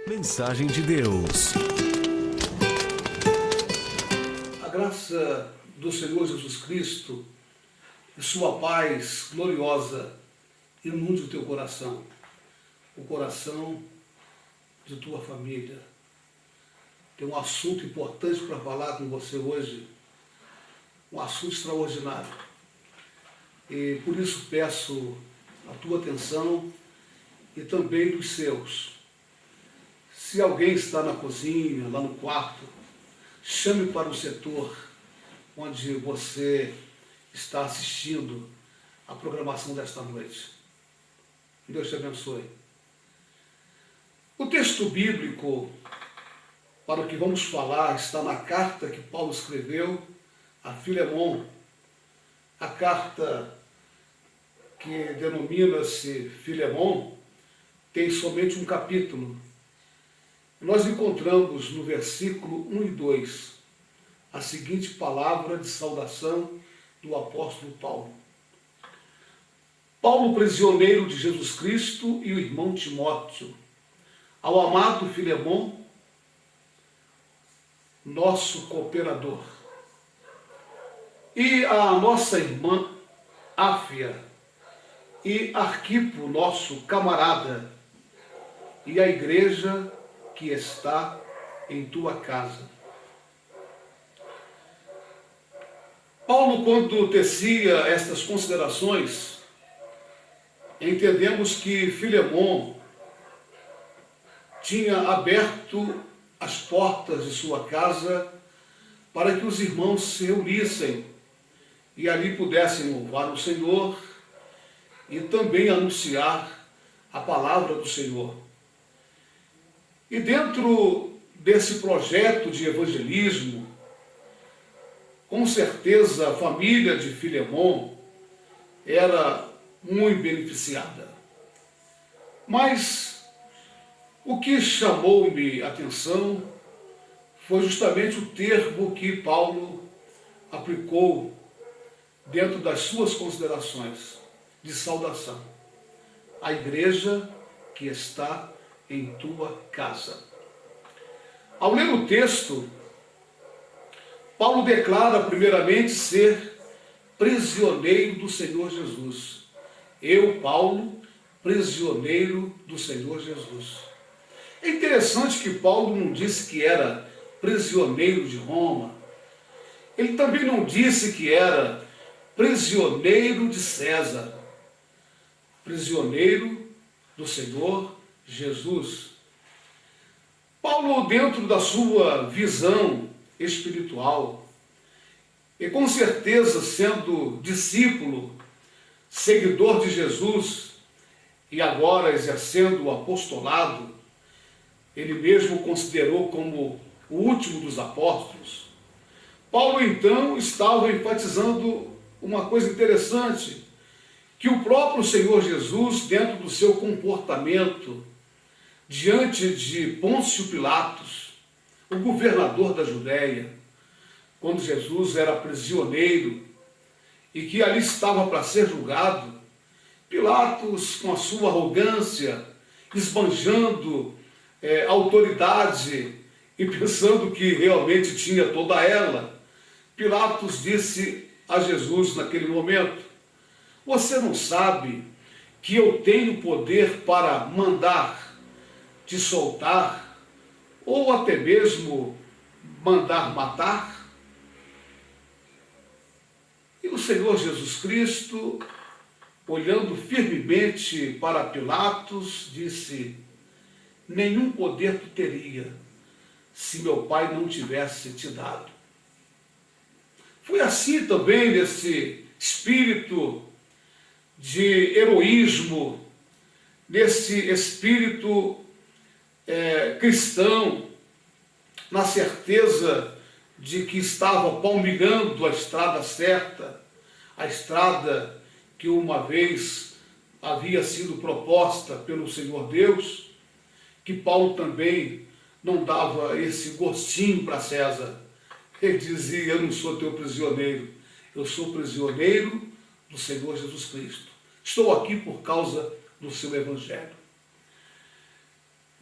Mensagem de Deus. A graça do Senhor Jesus Cristo e sua paz gloriosa inunde o teu coração, o coração de tua família. Tem um assunto importante para falar com você hoje, um assunto extraordinário. E por isso peço a tua atenção e também dos seus. Se alguém está na cozinha, lá no quarto, chame para o setor onde você está assistindo a programação desta noite. Deus te abençoe. O texto bíblico para o que vamos falar está na carta que Paulo escreveu a Filemon, a carta que denomina-se Filemon, tem somente um capítulo. Nós encontramos no versículo 1 e 2 a seguinte palavra de saudação do apóstolo Paulo. Paulo, prisioneiro de Jesus Cristo, e o irmão Timóteo, ao amado Filemon, nosso cooperador, e a nossa irmã Áfia, e Arquipo, nosso camarada, e a igreja que está em tua casa. Paulo, quando tecia estas considerações, entendemos que Filemon tinha aberto as portas de sua casa para que os irmãos se reunissem e ali pudessem louvar o Senhor e também anunciar a palavra do Senhor. E dentro desse projeto de evangelismo, com certeza a família de Filemon era muito beneficiada. Mas o que chamou-me a atenção foi justamente o termo que Paulo aplicou dentro das suas considerações de saudação. A igreja que está em tua casa. Ao ler o texto, Paulo declara primeiramente ser prisioneiro do Senhor Jesus. Eu, Paulo, prisioneiro do Senhor Jesus. É interessante que Paulo não disse que era prisioneiro de Roma. Ele também não disse que era prisioneiro de César. Prisioneiro do Senhor Jesus. Paulo, dentro da sua visão espiritual, e com certeza sendo discípulo, seguidor de Jesus, e agora exercendo o apostolado, ele mesmo considerou como o último dos apóstolos. Paulo, então, estava enfatizando uma coisa interessante, que o próprio Senhor Jesus, dentro do seu comportamento, diante de Pôncio Pilatos, o governador da Judéia, quando Jesus era prisioneiro e que ali estava para ser julgado, Pilatos, com a sua arrogância, esbanjando autoridade e pensando que realmente tinha toda ela, Pilatos disse a Jesus naquele momento: você não sabe que eu tenho poder para mandar te soltar ou até mesmo mandar matar? E o Senhor Jesus Cristo, olhando firmemente para Pilatos, disse: nenhum poder tu teria se meu Pai não tivesse te dado. Foi assim também nesse espírito de heroísmo, nesse espírito cristão, na certeza de que estava palmilhando a estrada certa, a estrada que uma vez havia sido proposta pelo Senhor Deus, que Paulo também não dava esse gostinho para César. Ele dizia: eu não sou teu prisioneiro, eu sou prisioneiro do Senhor Jesus Cristo. Estou aqui por causa do seu Evangelho.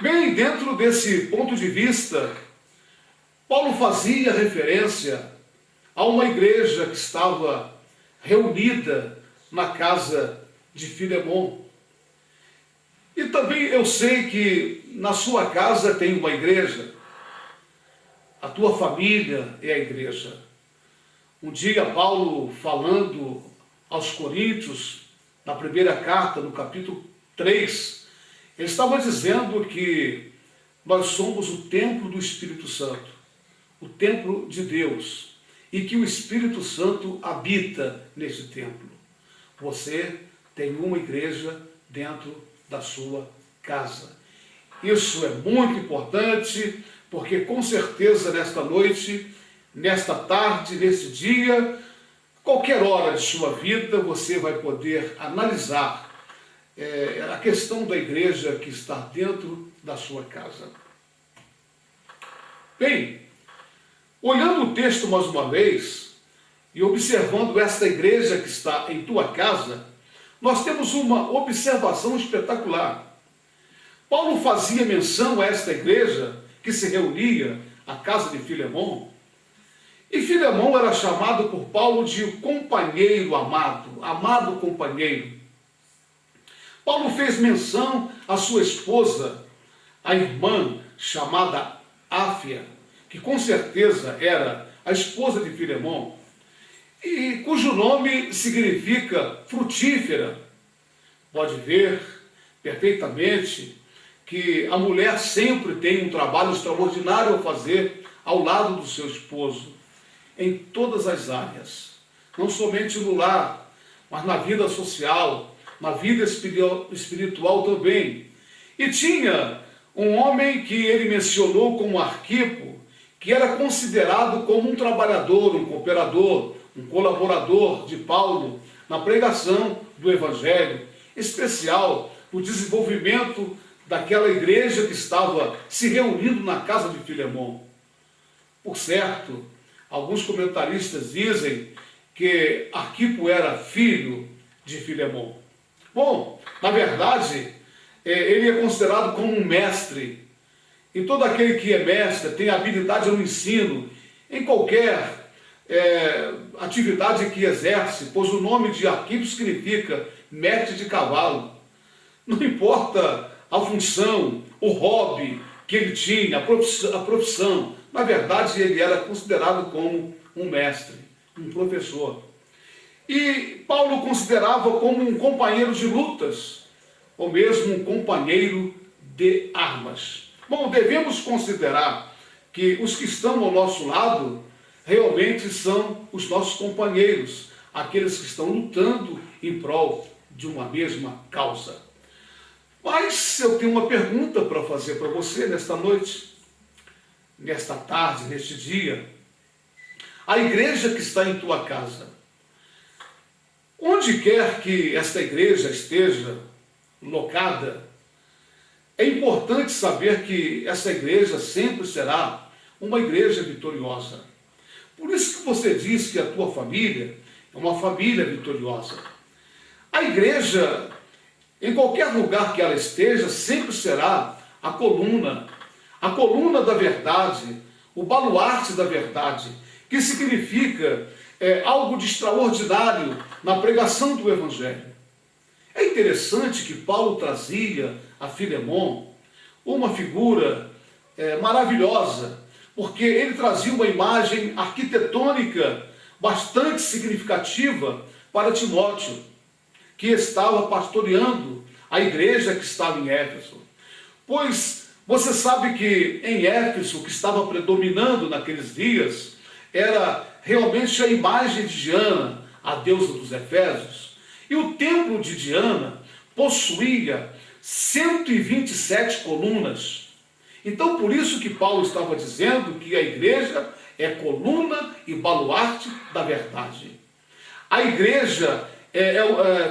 Bem, dentro desse ponto de vista, Paulo fazia referência a uma igreja que estava reunida na casa de Filemon. E também eu sei que na sua casa tem uma igreja, a tua família é a igreja. Um dia Paulo, falando aos Coríntios, na primeira carta, no capítulo 3, ele estava dizendo que nós somos o templo do Espírito Santo, o templo de Deus, e que o Espírito Santo habita nesse templo. Você tem uma igreja dentro da sua casa. Isso é muito importante, porque com certeza nesta noite, nesta tarde, nesse dia, qualquer hora de sua vida, você vai poder analisar a questão da igreja que está dentro da sua casa. Bem, olhando o texto mais uma vez e observando esta igreja que está em tua casa, nós temos uma observação espetacular. Paulo fazia menção a esta igreja que se reunia à casa de Filemon, e Filemon era chamado por Paulo de companheiro amado, amado companheiro. Paulo fez menção à sua esposa, a irmã chamada Áfia, que com certeza era a esposa de Filemon, e cujo nome significa frutífera. Pode ver perfeitamente que a mulher sempre tem um trabalho extraordinário a fazer ao lado do seu esposo, em todas as áreas, não somente no lar, mas na vida social, na vida espiritual também. E tinha um homem que ele mencionou como Arquipo, que era considerado como um trabalhador, um cooperador, um colaborador de Paulo na pregação do Evangelho, especial no desenvolvimento daquela igreja que estava se reunindo na casa de Filemon. Por certo, alguns comentaristas dizem que Arquipo era filho de Filemon. Bom, na verdade, ele é considerado como um mestre. E todo aquele que é mestre tem habilidade no ensino, em qualquer atividade que exerce, pois o nome de Arquipo significa mestre de cavalo. Não importa a função, o hobby que ele tinha, a profissão. Na verdade, ele era considerado como um mestre, um professor. E Paulo considerava como um companheiro de lutas, ou mesmo um companheiro de armas. Bom, devemos considerar que os que estão ao nosso lado realmente são os nossos companheiros, aqueles que estão lutando em prol de uma mesma causa. Mas eu tenho uma pergunta para fazer para você nesta noite, nesta tarde, neste dia. A igreja que está em tua casa, onde quer que esta igreja esteja locada, é importante saber que essa igreja sempre será uma igreja vitoriosa. Por isso que você diz que a tua família é uma família vitoriosa. A igreja, em qualquer lugar que ela esteja, sempre será a coluna da verdade, o baluarte da verdade, que significa algo de extraordinário na pregação do Evangelho. É interessante que Paulo trazia a Filemon uma figura maravilhosa, porque ele trazia uma imagem arquitetônica bastante significativa para Timóteo, que estava pastoreando a igreja que estava em Éfeso. Pois você sabe que em Éfeso, o que estava predominando naqueles dias era realmente a imagem de Diana, a deusa dos Efésios. E o templo de Diana possuía 127 colunas. Então, por isso que Paulo estava dizendo que a igreja é coluna e baluarte da verdade. A igreja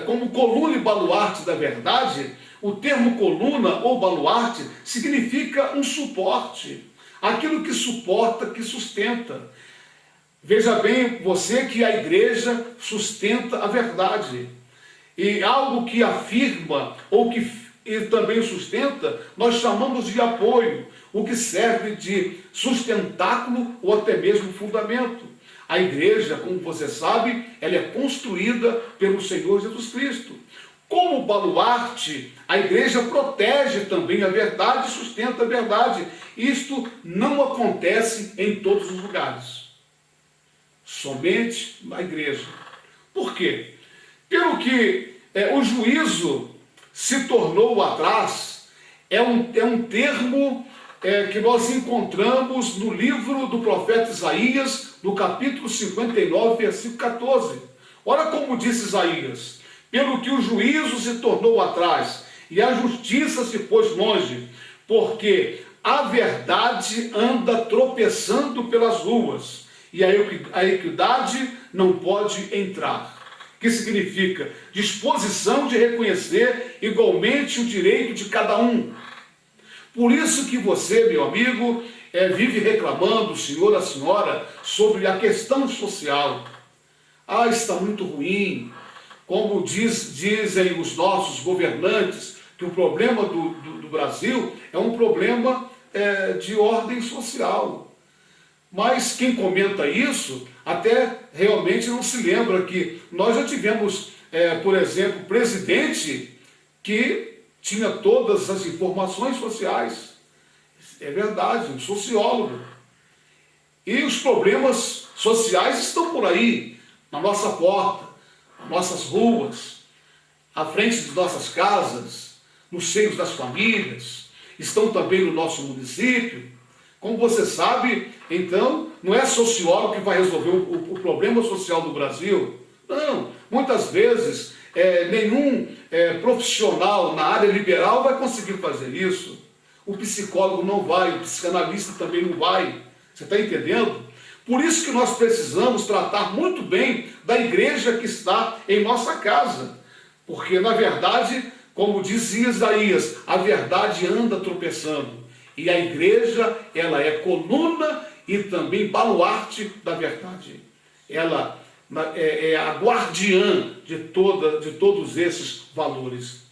como coluna e baluarte da verdade. O termo coluna ou baluarte significa um suporte, aquilo que suporta, que sustenta. Veja bem você que a igreja sustenta a verdade. E algo que afirma ou que e também sustenta, nós chamamos de apoio, o que serve de sustentáculo ou até mesmo fundamento. A igreja, como você sabe, ela é construída pelo Senhor Jesus Cristo. Como baluarte, a igreja protege também a verdade e sustenta a verdade. Isto não acontece em todos os lugares. Somente na igreja. Por quê? Pelo que o juízo se tornou atrás, é um termo que nós encontramos no livro do profeta Isaías, no capítulo 59, versículo 14. Olha como disse Isaías: pelo que o juízo se tornou atrás e a justiça se pôs longe, porque a verdade anda tropeçando pelas ruas e a equidade não pode entrar. Que significa disposição de reconhecer igualmente o direito de cada um. Por isso que você, meu amigo, vive reclamando, o senhor, a senhora, sobre a questão social. Ah, está muito ruim. Como dizem os nossos governantes, que o problema do Brasil é um problema de ordem social. Mas quem comenta isso até realmente não se lembra que nós já tivemos, por exemplo, presidente que tinha todas as informações sociais. É verdade, um sociólogo. E os problemas sociais estão por aí, na nossa porta, nas nossas ruas, à frente de nossas casas, nos seios das famílias, estão também no nosso município. Como você sabe, então, não é sociólogo que vai resolver o problema social do Brasil. Não, muitas vezes nenhum profissional na área liberal vai conseguir fazer isso. O psicólogo não vai, o psicanalista também não vai. Você está entendendo? Por isso que nós precisamos tratar muito bem da igreja que está em nossa casa. Porque, na verdade, como dizia Isaías, a verdade anda tropeçando. E a igreja, ela é coluna e também baluarte da verdade. Ela é a guardiã de todos esses valores.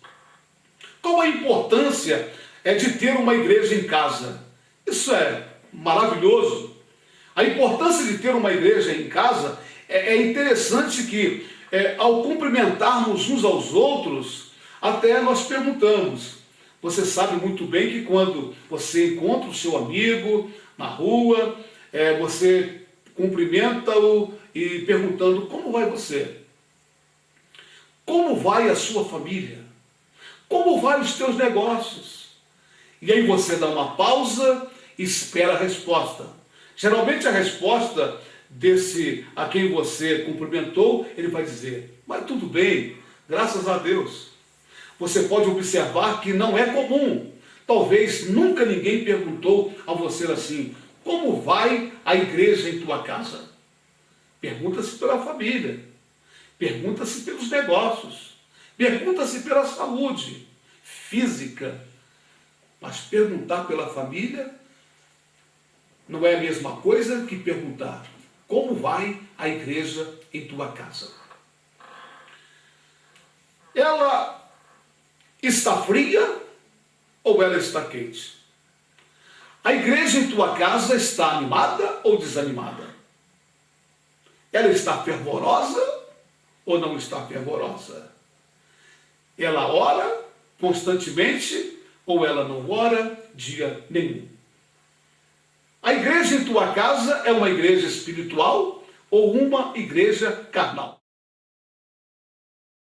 Qual a importância de ter uma igreja em casa? Isso é maravilhoso. A importância de ter uma igreja em casa é interessante que, ao cumprimentarmos uns aos outros, até nós perguntamos. Você sabe muito bem que quando você encontra o seu amigo na rua, você cumprimenta-o e perguntando: como vai você? Como vai a sua família? Como vai os teus negócios? E aí você dá uma pausa e espera a resposta. Geralmente a resposta desse a quem você cumprimentou, ele vai dizer: mas tudo bem, graças a Deus. Você pode observar que não é comum. Talvez nunca ninguém perguntou a você assim: como vai a igreja em tua casa? Pergunta-se pela família, pergunta-se pelos negócios, pergunta-se pela saúde física. Mas perguntar pela família não é a mesma coisa que perguntar: como vai a igreja em tua casa? Ela está fria ou ela está quente? A igreja em tua casa está animada ou desanimada? Ela está fervorosa ou não está fervorosa? Ela ora constantemente ou ela não ora dia nenhum? A igreja em tua casa é uma igreja espiritual ou uma igreja carnal?